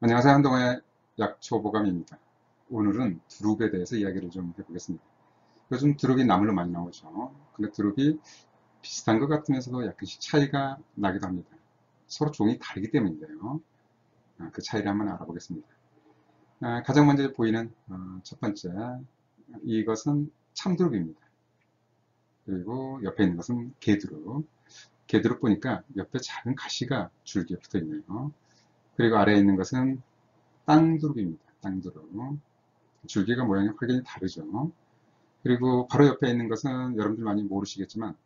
안녕하세요. 한동호의 약초보감입니다. 오늘은 두릅에 대해서 이야기를 좀 해보겠습니다. 요즘 두릅이 나물로 많이 나오죠. 근데 두릅이 비슷한 것 같으면서도 약간씩 차이가 나기도 합니다. 서로 종이 다르기 때문인데요. 그 차이를 한번 알아보겠습니다. 가장 먼저 보이는 첫 번째, 이것은 참두릅입니다. 그리고 옆에 있는 것은 개두릅. 개두릅 보니까 옆에 작은 가시가 줄기에 붙어 있네요. 그리고 아래에 있는 것은 땅두릅입니다. 땅두릅. 줄기가 모양이 확연히 다르죠. 그리고 바로 옆에 있는 것은 여러분들 많이 모르시겠지만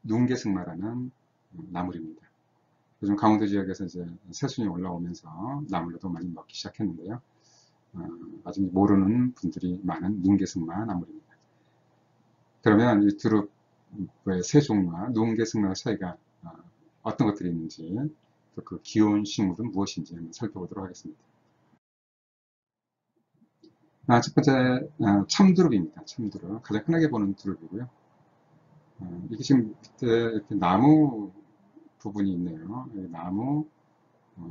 눈개승마라는 나물입니다. 요즘 강원도 지역에서 이제 새순이 올라오면서 나물로도 많이 먹기 시작했는데요. 아직 모르는 분들이 많은 눈개승마 나물입니다. 그러면 이 두릅의 세 종류와 눈개승마의 차이가 어떤 것들이 있는지, 또 그 귀여운 식물은 무엇인지 한번 살펴보도록 하겠습니다. 첫 번째, 참두릅입니다. 참두릅. 가장 흔하게 보는 두릅이고요. 이게 지금 밑에 이렇게 나무 부분이 있네요. 이 나무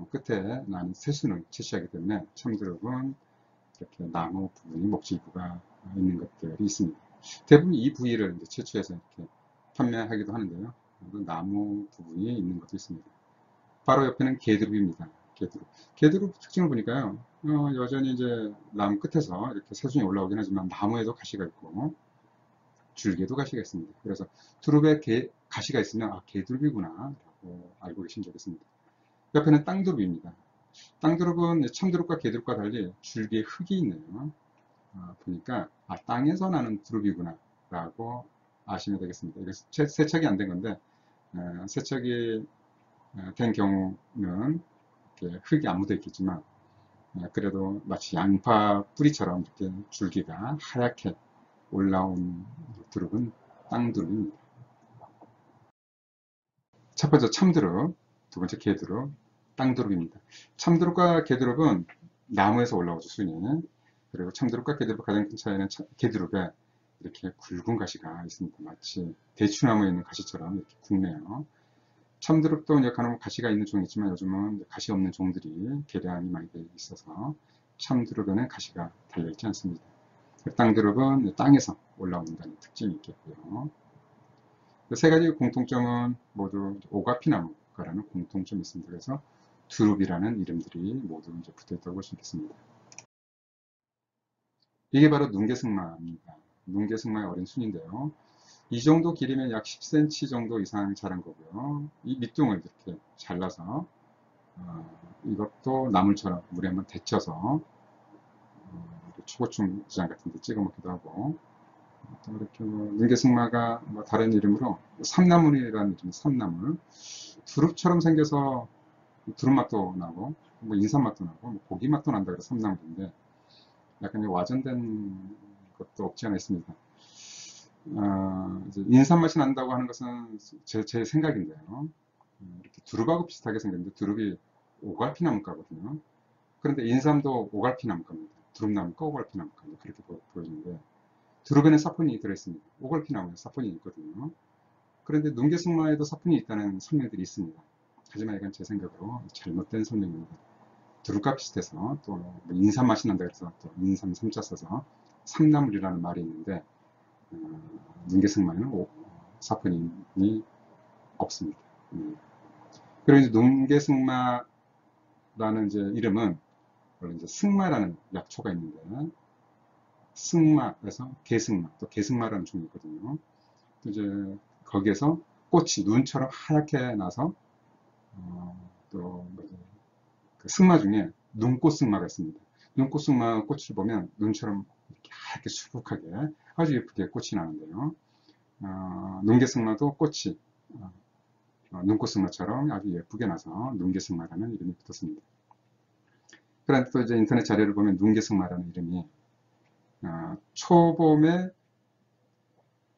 끝에 나는 새순을 채취하기 때문에 참드롭은 이렇게 나무 부분이 목질부가 있는 것들이 있습니다. 대부분 이 부위를 이제 채취해서 이렇게 판매하기도 하는데요. 나무 부분이 있는 것도 있습니다. 바로 옆에는 개두릅입니다. 개두릅. 개두릅 특징을 보니까요. 여전히 이제 나무 끝에서 이렇게 새순이 올라오긴 하지만 나무에도 가시가 있고 줄기에도 가시가 있습니다. 그래서 두릅에 가시가 있으면 개두릅이구나 라고 알고 계시면 되겠습니다. 옆에는 땅두릅입니다. 땅두릅은 참두릅과 개두릅과 달리 줄기에 흙이 있네요. 보니까 땅에서 나는 두릅이구나 라고 아시면 되겠습니다. 이게 세척이 안 된 건데 세척이 된 경우는 이렇게 흙이 안 묻어 있겠지만 그래도 마치 양파 뿌리처럼 이렇게 줄기가 하얗게 올라온 두릅은 땅두릅입니다. 첫 번째 참두릅, 두 번째 개두릅, 땅두릅입니다. 참두릅과 개두릅은 나무에서 올라오죠, 순이. 그리고 참두릅과 개두릅 가장 큰 차이는 개두릅에 이렇게 굵은 가시가 있습니다. 마치 대추나무에 있는 가시처럼 이렇게 굵네요. 참두릅도 이제 간혹 가시가 있는 종이 있지만 요즘은 가시 없는 종들이 개량이 많이 되어 있어서 참두릅에는 가시가 달려있지 않습니다. 땅두릅은 땅에서 올라온다는 특징이 있겠고요. 세 가지 공통점은 모두 오가피나무가라는 공통점이 있습니다. 그래서 두릅이라는 이름들이 모두 이제 붙어 있다고 볼 수 있겠습니다. 이게 바로 눈개승마입니다. 눈개승마의 어린 순인데요. 이 정도 길이면 약 10cm 정도 이상 자란 거고요. 이 밑둥을 이렇게 잘라서 이것도 나물처럼 물에 한번 데쳐서 초고추장 같은 데 찍어 먹기도 하고 또 이렇게 눈개승마가 다른 이름으로 삼나물이라는 이름이 삼나물. 두릅처럼 생겨서 두릅 맛도 나고 인삼 맛도 나고 고기 맛도 난다 그래서 삼나물인데 약간 와전된 것도 없지 않아 있습니다. 인삼 맛이 난다고 하는 것은 제 생각인데요. 이렇게 두릅하고 비슷하게 생겼는데 두릅이 오갈피나무과거든요. 그런데 인삼도 오갈피나무과입니다. 두릅나무과 오갈피나무과입니다. 그렇게 보이는데 두릅에는 사포닌이 들어있습니다. 오갈피나무에 사포닌이 있거든요. 그런데 눈개승마에도 사포닌이 있다는 설명들이 있습니다. 하지만 이건 제 생각으로 잘못된 설명입니다. 두릅과 비슷해서 또 인삼 맛이 난다 그래서 또 인삼 삼자 써서 삼나물이라는 말이 있는데 눈개승마에는 사포닌이 없습니다. 그리고 이제 눈개승마라는 이제 이름은 원래 이제 승마라는 약초가 있는데 승마에서 개승마 또 개승마라는 종이 있거든요. 또 이제 거기에서 꽃이 눈처럼 하얗게 나서 또그 승마 중에 눈꽃 승마가 있습니다. 눈꽃 승마 꽃을 보면 눈처럼 이렇게 하얗게 수북하게 아주 예쁘게 꽃이 나는데요. 눈개승마도 꽃이 눈꽃승마처럼 아주 예쁘게 나서 눈개승마라는 이름이 붙었습니다. 그런데 또 이제 인터넷 자료를 보면 눈개승마라는 이름이 초봄에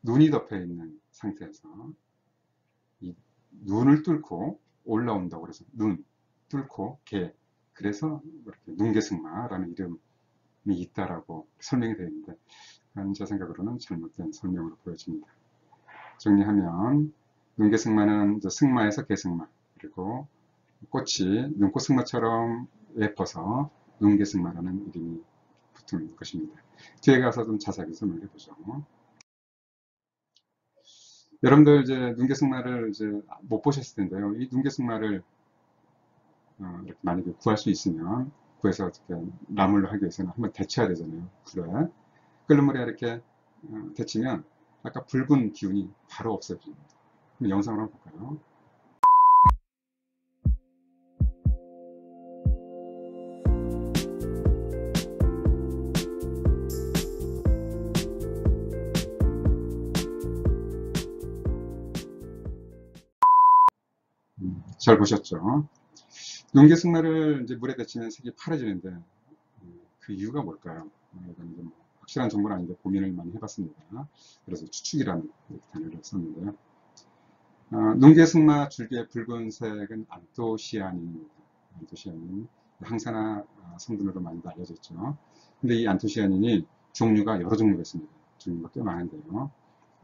눈이 덮여 있는 상태에서 이 눈을 뚫고 올라온다고 그래서 눈 뚫고 개 그래서 이렇게 눈개승마라는 이름이 있다라고 설명이 되어 있는데 제 생각으로는 잘못된 설명으로 보여집니다. 정리하면 눈개승마는 승마에서 개승마 그리고 꽃이 눈꽃승마처럼 예뻐서 눈개승마라는 이름이 붙은 것입니다. 뒤에 가서 좀 자세하게 설명해 보죠. 여러분들 이제 눈개승마를 이제 못 보셨을 텐데요. 이 눈개승마를 이렇게 만약에 구할 수 있으면 구해서 어떻게 나물로 하기 위해서는 한번 데쳐야 되잖아요. 불에 끓는 물에 이렇게 데치면 아까 붉은 기운이 바로 없어집니다. 그럼 영상으로 한번 볼까요? 잘 보셨죠? 눈개승마를 이제 물에 데치면 색이 파래지는데 그 이유가 뭘까요? 이건 좀 확실한 정보는 아닌데 고민을 많이 해봤습니다. 그래서 추측이라는 단어를 썼는데요. 눈개승마 줄기의 붉은색은 안토시아닌입니다. 안토시아닌, 항산화 성분으로 많이 알려져 있죠. 근데 이 안토시아닌이 종류가 여러 종류가 있습니다. 종류가 꽤 많은데요.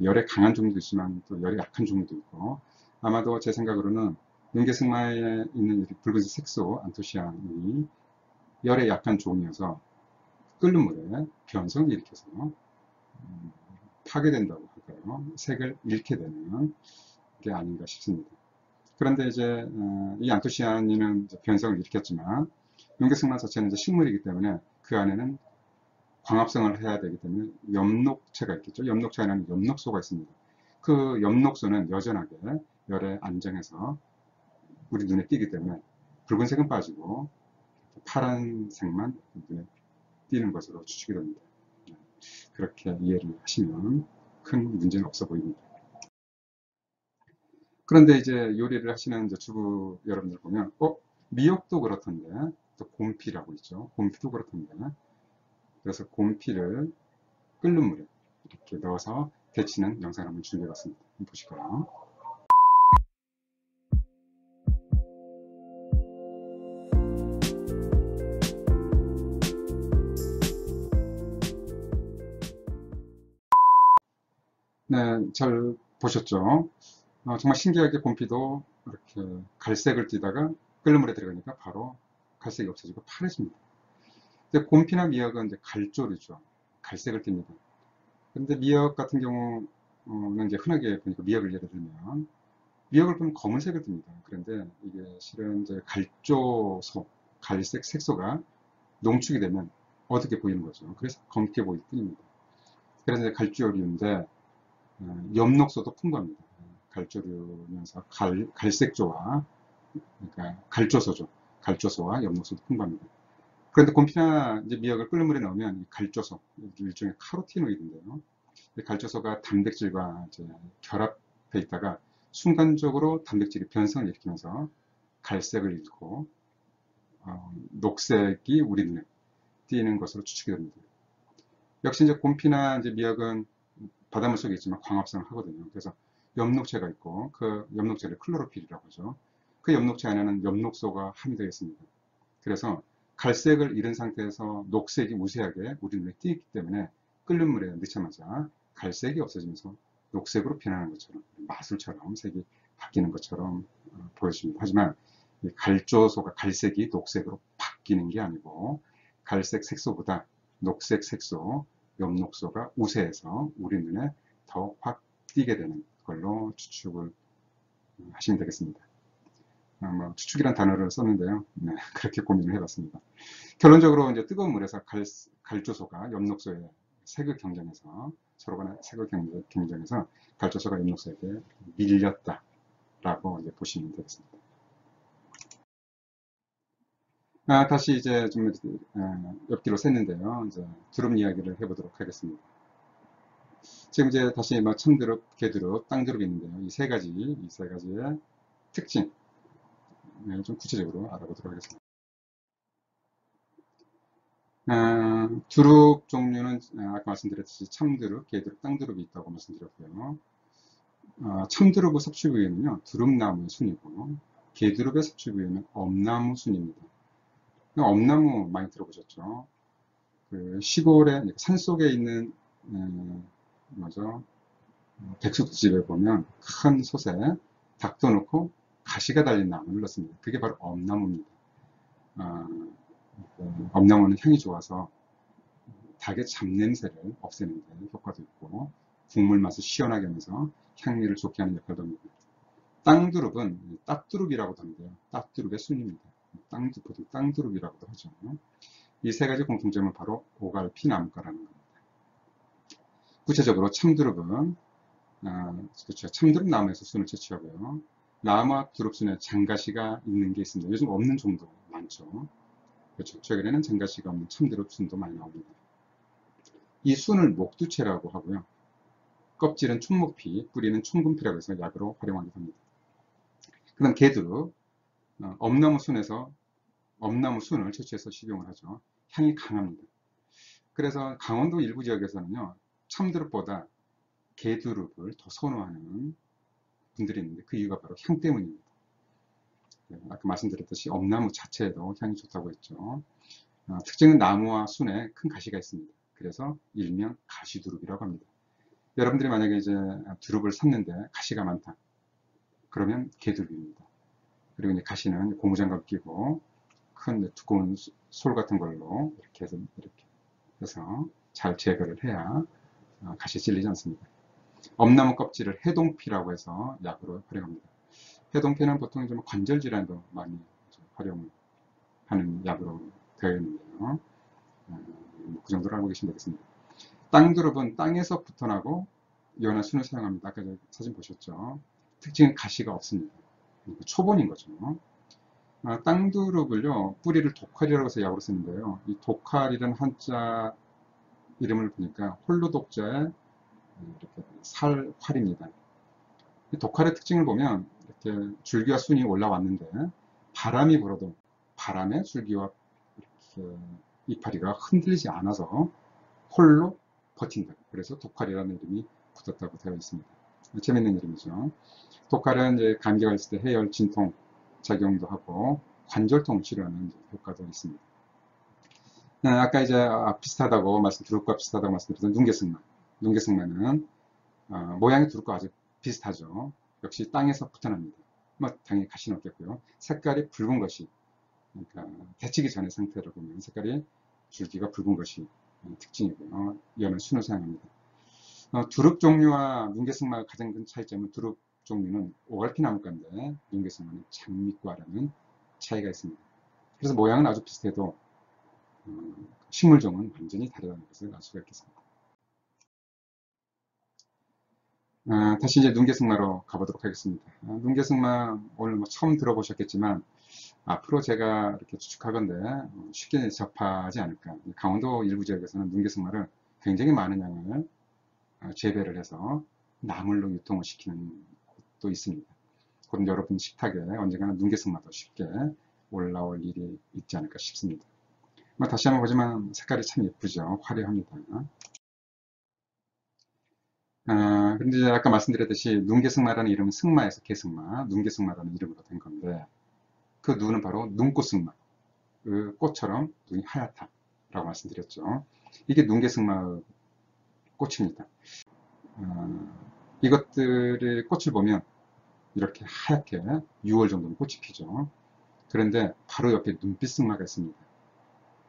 열에 강한 종류도 있지만 또 열에 약한 종류도 있고, 아마도 제 생각으로는 눈개승마에 있는 붉은색 색소 안토시아닌이 열에 약한 종이어서 끓는 물에 변성을 일으켜서 파괴된다고 할까요? 색을 잃게 되는 게 아닌가 싶습니다. 그런데 이제 이 안토시아닌은 변성을 일으켰지만 윤계승만 자체는 이제 식물이기 때문에 그 안에는 광합성을 해야 되기 때문에 엽록체가 있겠죠. 엽록체 안에는 엽록소가 있습니다. 그 엽록소는 여전하게 열에 안정해서 우리 눈에 띄기 때문에 붉은색은 빠지고 파란색만 눈에 띄는 것으로 추측이 됩니다. 그렇게 이해를 하시면 큰 문제는 없어 보입니다. 그런데 이제 요리를 하시는 이제 주부 여러분들 보면, 미역도 그렇던데, 또 곰피라고 있죠. 곰피도 그렇던데. 그래서 곰피를 끓는 물에 이렇게 넣어서 데치는 영상을 한번 준비해봤습니다. 한번 보실까요? 네, 잘 보셨죠? 정말 신기하게 곰피도 이렇게 갈색을 띠다가 끓는 물에 들어가니까 바로 갈색이 없어지고 파래집니다. 근데 곰피나 미역은 이제 갈조류죠. 갈색을 띱니다. 근데 미역 같은 경우는 이제 흔하게 보니까 미역을 예를 들면 미역을 보면 검은색을 띱니다. 그런데 이게 실은 이제 갈조소, 갈색 색소가 농축이 되면 어둡게 보이는 거죠. 그래서 검게 보일 뿐입니다. 그래서 이제 갈조류인데 엽록소도 풍부합니다. 갈조류면서 갈색조와 그러니까 갈조소죠. 갈조소와 엽록소도 풍부합니다. 그런데 곰피나 이제 미역을 끓는 물에 넣으면 이 갈조소, 일종의 카로티노이드인데요. 이 갈조소가 단백질과 이제 결합해 있다가 순간적으로 단백질이 변성을 일으키면서 갈색을 잃고 녹색이 우리 눈에 띄는 것으로 추측이 됩니다. 역시 이제 곰피나 이제 미역은 바닷물 속에 있지만 광합성을 하거든요. 그래서 엽록체가 있고 그 엽록체를 클로로필이라고 하죠. 그 엽록체 안에는 엽록소가 함유되어 있습니다. 그래서 갈색을 잃은 상태에서 녹색이 우세하게 우리 눈에 띄기 때문에 끓는 물에 넣자마자 갈색이 없어지면서 녹색으로 변하는 것처럼 마술처럼 색이 바뀌는 것처럼 보여집니다. 하지만 이 갈조소가 갈색이 녹색으로 바뀌는 게 아니고 갈색 색소보다 녹색 색소, 엽록소가 우세해서 우리 눈에 더 확 띄게 되는 걸로 추측을 하시면 되겠습니다. 추측이란 단어를 썼는데요. 네, 그렇게 고민을 해봤습니다. 결론적으로 이제 뜨거운 물에서 갈조소가 엽록소에 색을 경쟁해서 서로 간에 색을 경쟁해서 갈조소가 엽록소에게 밀렸다라고 이제 보시면 되겠습니다. 다시 이제 좀 옆뒤로 샜는데요. 이제 두릅 이야기를 해보도록 하겠습니다. 지금 이제 다시 참두릅, 개두릅, 땅두릅이 있는데요. 이 세 가지의 특징 좀 구체적으로 알아보도록 하겠습니다. 두릅 종류는 아까 말씀드렸듯이 참두릅, 개두릅, 땅두릅이 있다고 말씀드렸고요. 참두릅의 섭취 부위는요, 두릅나무의 순이고, 개두릅의 섭취 부위는 엄나무 순입니다. 엄나무 많이 들어보셨죠? 그 시골에 산속에 있는 뭐죠? 백숙집에 보면 큰 솥에 닭도 넣고 가시가 달린 나무를 넣습니다. 그게 바로 엄나무입니다. 엄나무는 향이 좋아서 닭의 잡냄새를 없애는 데 효과도 있고 국물 맛을 시원하게 하면서 향미를 좋게 하는 역할도 합니다. 땅두릅은 딱두릅이라고도 하는데요. 딱두릅의 순입니다. 땅두릅이라고도 하죠. 이 세 가지 공통점은 바로 오갈피 나무과라는 겁니다. 구체적으로 참두릅은 그렇죠. 참두릅 나무에서 순을 채취하고요. 나무와 두릅순에 장가시가 있는 게 있습니다. 요즘 없는 종도 많죠. 그렇죠. 최근에는 장가시가 없는 참두릅 순도 많이 나옵니다. 이 순을 목두채라고 하고요. 껍질은 춘목피, 뿌리는 춘금피라고 해서 약으로 활용하기도 합니다. 그다음 개두릅, 엄나무 순을 채취해서 식용을 하죠. 향이 강합니다. 그래서 강원도 일부 지역에서는요, 참두릅보다 개두릅을 더 선호하는 분들이 있는데 그 이유가 바로 향 때문입니다. 아까 말씀드렸듯이 엄나무 자체에도 향이 좋다고 했죠. 특징은 나무와 순에 큰 가시가 있습니다. 그래서 일명 가시두릅이라고 합니다. 여러분들이 만약에 이제 두릅을 샀는데 가시가 많다. 그러면 개두릅입니다. 그리고 이제 가시는 고무장갑 끼고 큰 두꺼운 솔 같은 걸로 이렇게 해서 잘 제거를 해야 가시 찔리지 않습니다. 엄나무 껍질을 해동피라고 해서 약으로 활용합니다. 해동피는 보통 좀 관절 질환도 많이 활용하는 약으로 되어 있는데요. 그 정도로 알고 계시면 되겠습니다. 땅두릅은 땅에서 붙어나고 연한 순을 사용합니다. 아까 사진 보셨죠? 특징은 가시가 없습니다. 초본인 거죠. 땅두릅을요, 뿌리를 독활이라고 해서 약으로 쓰는데요. 이 독활이라는 한자 이름을 보니까 홀로 독자에 이렇게 살활입니다. 이 독활의 특징을 보면 이렇게 줄기와 순이 올라왔는데 바람이 불어도 바람에 줄기와 이렇게 이파리가 흔들리지 않아서 홀로 버틴다. 그래서 독활이라는 이름이 붙었다고 되어 있습니다. 재밌는 이름이죠. 독활은 이제 감기가 있을 때 해열, 진통 작용도 하고 관절통 치료하는 효과도 있습니다. 아까 이제 비슷하다고 두릅과 비슷하다고 말씀드렸던 눈개승마. 눈개승마는 모양이 두릅과 아주 비슷하죠. 역시 땅에서 붙어납니다. 당연히 가시는 없겠고요. 색깔이 붉은 것이, 그러니까 데치기 전의 상태로 보면 색깔이 줄기가 붉은 것이 특징이고요. 연한 순을 사용합니다. 두릅 종류와 눈개승마의 가장 큰 차이점은 두릅 종류는 오갈피 나무과인데 눈개승마는 장미과라는 차이가 있습니다. 그래서 모양은 아주 비슷해도 식물종은 완전히 다르다는 것을 알 수가 있겠습니다. 다시 이제 눈개승마로 가보도록 하겠습니다. 눈개승마 오늘 처음 들어보셨겠지만 앞으로 제가 이렇게 추측하건대 쉽게 접하지 않을까. 강원도 일부 지역에서는 눈개승마를 굉장히 많은 양을 재배를 해서 나물로 유통을 시키는 곳도 있습니다. 그럼 여러분 식탁에 언젠가는 눈개승마도 쉽게 올라올 일이 있지 않을까 싶습니다. 다시 한번 보지만 색깔이 참 예쁘죠. 화려합니다. 그런데 이제 아까 말씀드렸듯이 눈개승마라는 이름은 승마에서 개승마, 눈개승마라는 이름으로 된 건데 그 눈은 바로 눈꽃승마, 그 꽃처럼 눈이 하얗다라고 말씀드렸죠. 이게 눈개승마 꽃입니다. 이것들의 꽃을 보면 이렇게 하얗게 6월 정도는 꽃이 피죠. 그런데 바로 옆에 눈빛승마가 있습니다.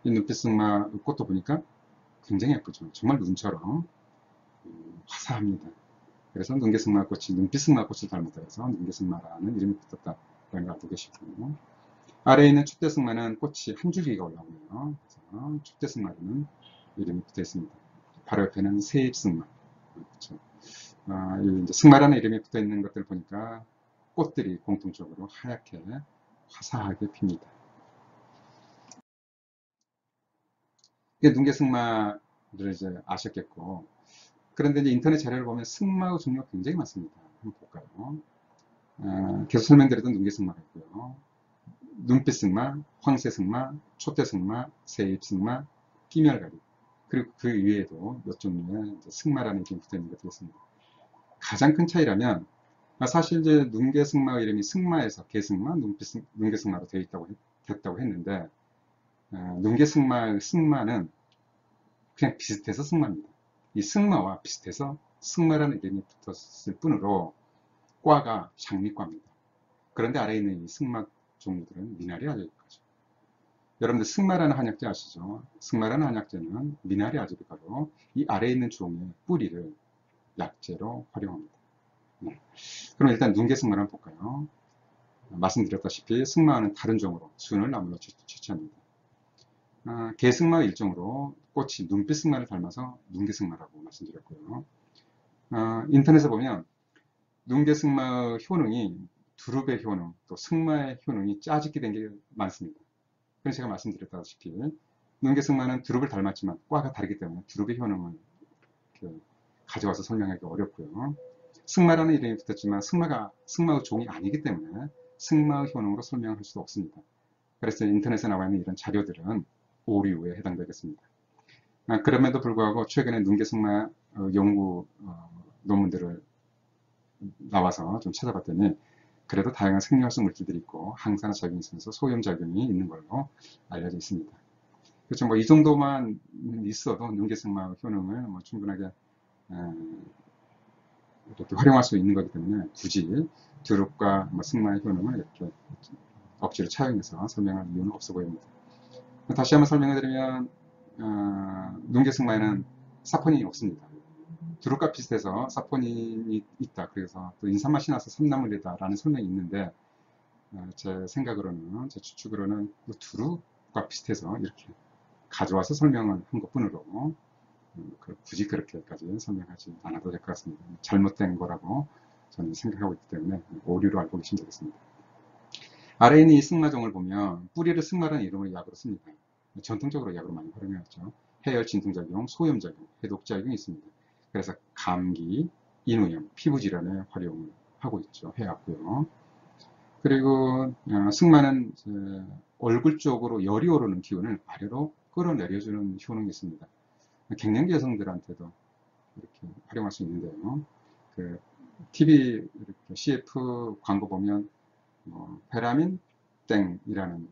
이 눈빛승마 꽃도 보니까 굉장히 예쁘죠. 정말 눈처럼 화사합니다. 그래서 눈개승마 꽃이 눈빛승마 꽃을 닮았다 해서 눈개승마라는 이름이 붙었다라는 걸 알고 계시고, 아래에 있는 촛대승마는 꽃이 한 줄기가 올라오네요. 그래서 촛대승마라는 이름이 붙어 있습니다. 바로 옆에는 세잎승마. 그렇죠. 이제 승마라는 이름이 붙어 있는 것들 보니까 꽃들이 공통적으로 하얗게 화사하게 핍니다. 이게 눈개승마를 이제 아셨겠고, 그런데 이제 인터넷 자료를 보면 승마의 종류가 굉장히 많습니다. 한번 볼까요? 계속 설명드렸던 눈개승마가 있고요. 눈빛승마, 황새승마, 촛대승마, 새잎승마, 끼멸가리. 그리고 그 위에도 몇 종류의 승마라는 이름이 붙어 있는 것들이 있습니다. 가장 큰 차이라면 사실 이제 눈개승마 이름이 승마에서 개승마, 눈개승마로 됐다고 했는데 눈개승마의 승마는 그냥 비슷해서 승마입니다. 이 승마와 비슷해서 승마라는 이름이 붙었을 뿐으로 과가 장미과입니다. 그런데 아래에 있는 이 승마 종류들은 미나리 알려과죠. 여러분들 승마라는 한약재 아시죠? 승마라는 한약재는 미나리 아즈르가로 이 아래에 있는 종의 뿌리를 약재로 활용합니다. 네. 그럼 일단 눈개승마를 한번 볼까요? 말씀드렸다시피 승마와는 다른 종으로 순을 나물로 취취합니다. 개승마 일종으로 꽃이 눈빛 승마를 닮아서 눈개승마라고 말씀드렸고요. 인터넷에 보면 눈개승마의 효능이 두릅의 효능, 또 승마의 효능이 짜집게 된 게 많습니다. 그래서 제가 말씀드렸다시피 눈개승마는 두릅을 닮았지만 과가 다르기 때문에 두릅의 효능을 가져와서 설명하기 어렵고요. 승마라는 이름이 붙었지만 승마의 종이 아니기 때문에 승마의 효능으로 설명할 수도 없습니다. 그래서 인터넷에 나와 있는 이런 자료들은 오류에 해당되겠습니다. 그럼에도 불구하고 최근에 눈개승마 연구 논문들을 나와서 좀 찾아봤더니 그래도 다양한 생리활성 물질들이 있고 항산화 작용이 있어서 소염작용이 있는 걸로 알려져 있습니다. 그렇죠. 뭐 이 정도만 있어도 눈개승마 효능을 뭐 충분하게 이렇게 활용할 수 있는 거기 때문에 굳이 두릅과 뭐 승마의 효능을 이렇게 억지로 차용해서 설명할 이유는 없어 보입니다. 다시 한번 설명해드리면 눈개승마에는 사포닌이 없습니다. 두릅과 비슷해서 사포닌이 있다. 그래서 또 인삼맛이 나서 삼나물이다 라는 설명이 있는데 제 생각으로는, 제 추측으로는 두릅과 비슷해서 이렇게 가져와서 설명을 한 것뿐으로 굳이 그렇게까지 설명하지 않아도 될 것 같습니다. 잘못된 거라고 저는 생각하고 있기 때문에 오류로 알고 계시면 되겠습니다. 아래에 있는 이 승마종을 보면 뿌리를 승마라는 이름으로 약으로 씁니다. 전통적으로 약으로 많이 활용해왔죠. 해열 진통작용, 소염작용, 해독작용이 있습니다. 그래서 감기, 인후염, 피부질환에 활용을 하고 있죠. 해왔고요. 그리고 승마는 얼굴 쪽으로 열이 오르는 기운을 아래로 끌어내려주는 효능이 있습니다. 갱년기 여성들한테도 이렇게 활용할 수 있는데요. 그 TV 이렇게 CF 광고 보면 페라민 땡이라는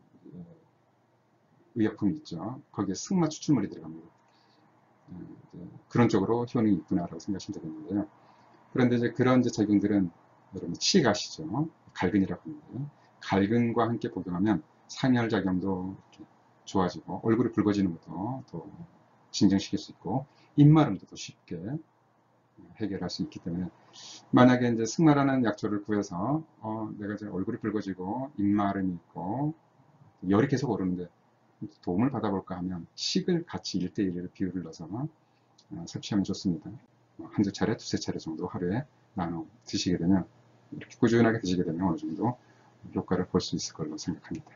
의약품이 있죠. 거기에 승마 추출물이 들어갑니다. 그런 쪽으로 효능이 있구나라고 생각하시면 되겠는데요. 그런데 이제 그런 작용들은 여러분 치 아시죠? 갈근이라고 합니다. 갈근과 함께 복용하면 상열작용도 좋아지고 얼굴이 붉어지는 것도 더 진정시킬 수 있고 입마름도 더 쉽게 해결할 수 있기 때문에 만약에 이제 승마라는 약초를 구해서 내가 이제 얼굴이 붉어지고 입마름이 있고 열이 계속 오르는데 도움을 받아볼까 하면 식을 같이 1대1로 비율을 넣어서 섭취하면 좋습니다. 한두 차례, 두세 차례 정도 하루에 나눠 드시게 되면 이렇게 꾸준하게 드시게 되면 어느 정도 효과를 볼 수 있을 걸로 생각합니다.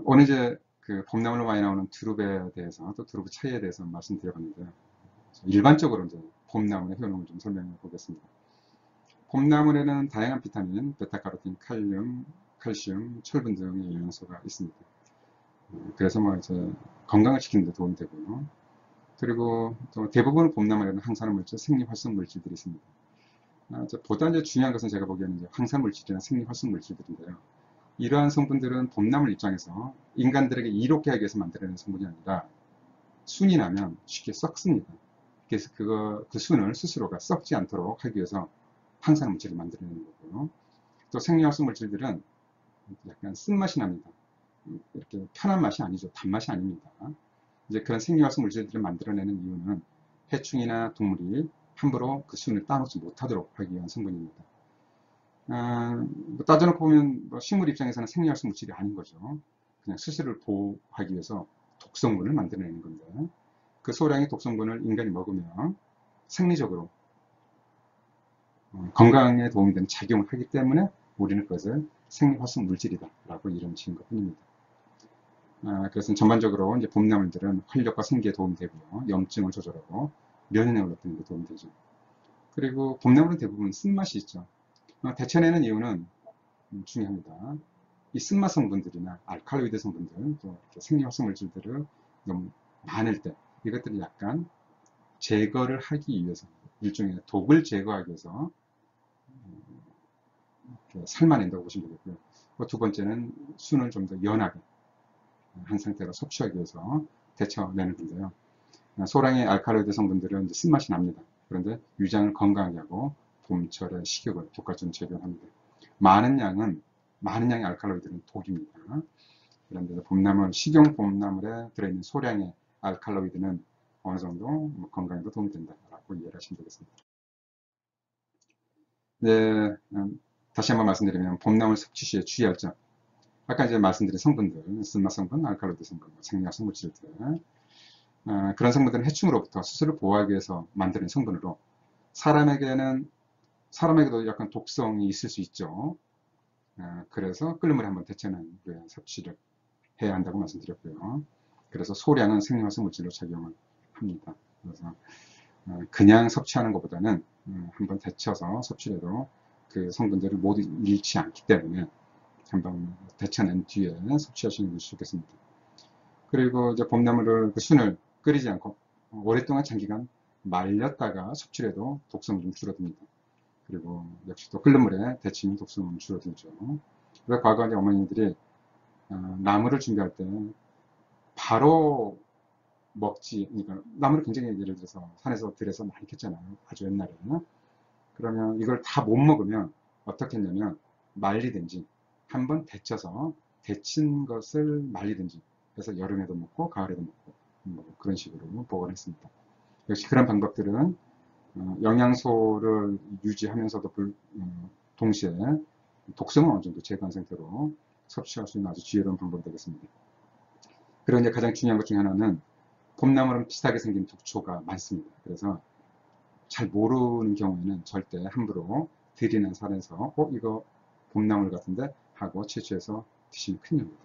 오늘 이제 그 봄나물로 많이 나오는 두릅에 대해서 또 두릅의 차이에 대해서 말씀드려봤는데요. 일반적으로 이제 봄나물의 효능을 좀 설명해 보겠습니다. 봄나물에는 다양한 비타민, 베타카로틴, 칼슘, 철분 등의 영양소가 있습니다. 그래서 뭐 이제 건강을 지키는 데 도움이 되고요. 그리고 또 대부분 봄나물에는 항산화 물질, 생리활성 물질들이 있습니다. 보다 이제 중요한 것은 제가 보기에는 이제 항산 물질이나 생리활성 물질들인데요. 이러한 성분들은 봄나물 입장에서 인간들에게 이롭게 하기 위해서 만들어낸 성분이 아니라 순이 나면 쉽게 썩습니다. 그래서 그 순을 스스로가 썩지 않도록 하기 위해서 항산 물질을 만들어내는 거고요. 또 생리활성 물질들은 약간 쓴맛이 납니다. 이렇게 편한 맛이 아니죠. 단맛이 아닙니다. 이제 그런 생리활성 물질들을 만들어내는 이유는 해충이나 동물이 함부로 그 순을 따놓지 못하도록 하기 위한 성분입니다. 따져놓고 보면 식물 입장에서는 생리활성 물질이 아닌 거죠. 그냥 스스로를 보호하기 위해서 독성분을 만들어내는 건데 그 소량의 독성분을 인간이 먹으면 생리적으로 건강에 도움이 되는 작용을 하기 때문에 우리는 그것을 생리활성 물질이다 라고 이름을 지은 것 뿐입니다. 그래서 전반적으로 이제 봄나물들은 활력과 생기에 도움이 되고요. 염증을 조절하고 면역력을 높이는 데 도움이 되죠. 그리고 봄나물은 대부분 쓴맛이 있죠. 데쳐내는 이유는 중요합니다. 이 쓴맛 성분들이나 알칼로이드 성분들, 또 이렇게 생리활성 물질들을 너무 많을 때 이것들을 약간 제거를 하기 위해서 일종의 독을 제거하기 위해서 삶아낸다고 보시면 되겠고요. 두 번째는 순을 좀 더 연하게 한 상태로 섭취하기 위해서 데쳐내는 건데요. 소량의 알칼로이드 성분들은 이제 쓴맛이 납니다. 그런데 위장을 건강하게 하고 봄철의 식욕을 돋궈주는 작용을 합니다. 많은 양은 많은 양의 알칼로이드는 독입니다. 그런데 식용 봄나물에 들어있는 소량의 알칼로이드는 어느 정도 건강에도 도움이 된다라고 이해를 하시면 되겠습니다. 네, 다시 한번 말씀드리면 봄나물 섭취 시에 주의할 점. 아까 이제 말씀드린 성분들, 쓴맛 성분, 알칼로이드 성분, 생리학성 물질들, 그런 성분들은 해충으로부터 스스로 보호하기 위해서 만드는 성분으로 사람에게도 약간 독성이 있을 수 있죠. 그래서 끓는 물에 한번 데쳐낸 후에 섭취를 해야 한다고 말씀드렸고요. 그래서 소량은 생리활성 물질로 작용을 합니다. 그래서 그냥 섭취하는 것보다는 한번 데쳐서 섭취해도 그 성분들을 모두 잃지 않기 때문에 한번 데쳐낸 뒤에 섭취하시는 것이 좋겠습니다. 그리고 이제 봄나물을 순을 끓이지 않고 오랫동안 장기간 말렸다가 섭취해도 독성이 좀 줄어듭니다. 그리고 역시 또 끓는 물에 데치면 독성은 줄어들죠. 그래서 과거 이제 어머니들이 나물을 준비할 때 바로 먹지, 그러니까 나물을 굉장히 예를 들어서 산에서 들여서 많이 캤잖아요. 아주 옛날에는. 그러면 이걸 다 못 먹으면 어떻게 했냐면 말리든지 한번 데쳐서 데친 것을 말리든지 해서 여름에도 먹고 가을에도 먹고 뭐 그런 식으로 보관을 했습니다. 역시 그런 방법들은 영양소를 유지하면서도 동시에 독성을 어느 정도 제거한 상태로 섭취할 수 있는 아주 지혜로운 방법이 되겠습니다. 그리고 이제 가장 중요한 것 중에 하나는 봄나물은 비슷하게 생긴 독초가 많습니다. 그래서 잘 모르는 경우에는 절대 함부로 들이나 산에서 이거 봄나물 같은데 하고 채취해서 드시면 큰일입니다.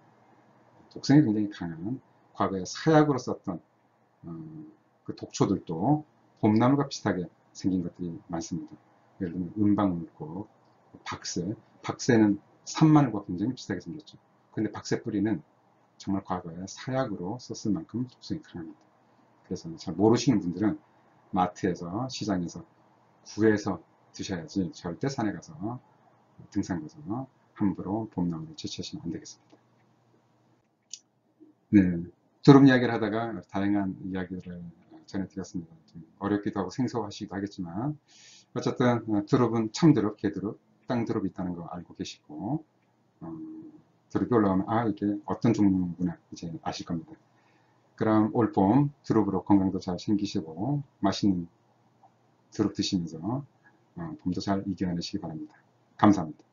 독성이 굉장히 강한 과거에 사약으로 썼던 그 독초들도 봄나물과 비슷하게 생긴 것들이 많습니다. 예를 들면 은방울꽃, 박새는 산마늘과 굉장히 비슷하게 생겼죠. 근데 박새 뿌리는 정말 과거에 사약으로 썼을 만큼 독성이 강합니다. 그래서 잘 모르시는 분들은 마트에서 시장에서 구해서 드셔야지 절대 산에 가서 등산 가서 함부로 봄나물을 채취하시면 안 되겠습니다. 네, 두릅 이야기를 하다가 다양한 이야기를 전해드렸습니다. 좀 어렵기도 하고 생소하시기도 하겠지만 어쨌든 두릅은 참두릅, 개두릅, 땅두릅이 있다는 거 알고 계시고 두릅이 올라오면 이게 어떤 종류구나 이제 아실 겁니다. 그럼 올봄 두릅으로 건강도 잘 챙기시고 맛있는 두릅 드시면서 봄도 잘 이겨내시기 바랍니다. 감사합니다.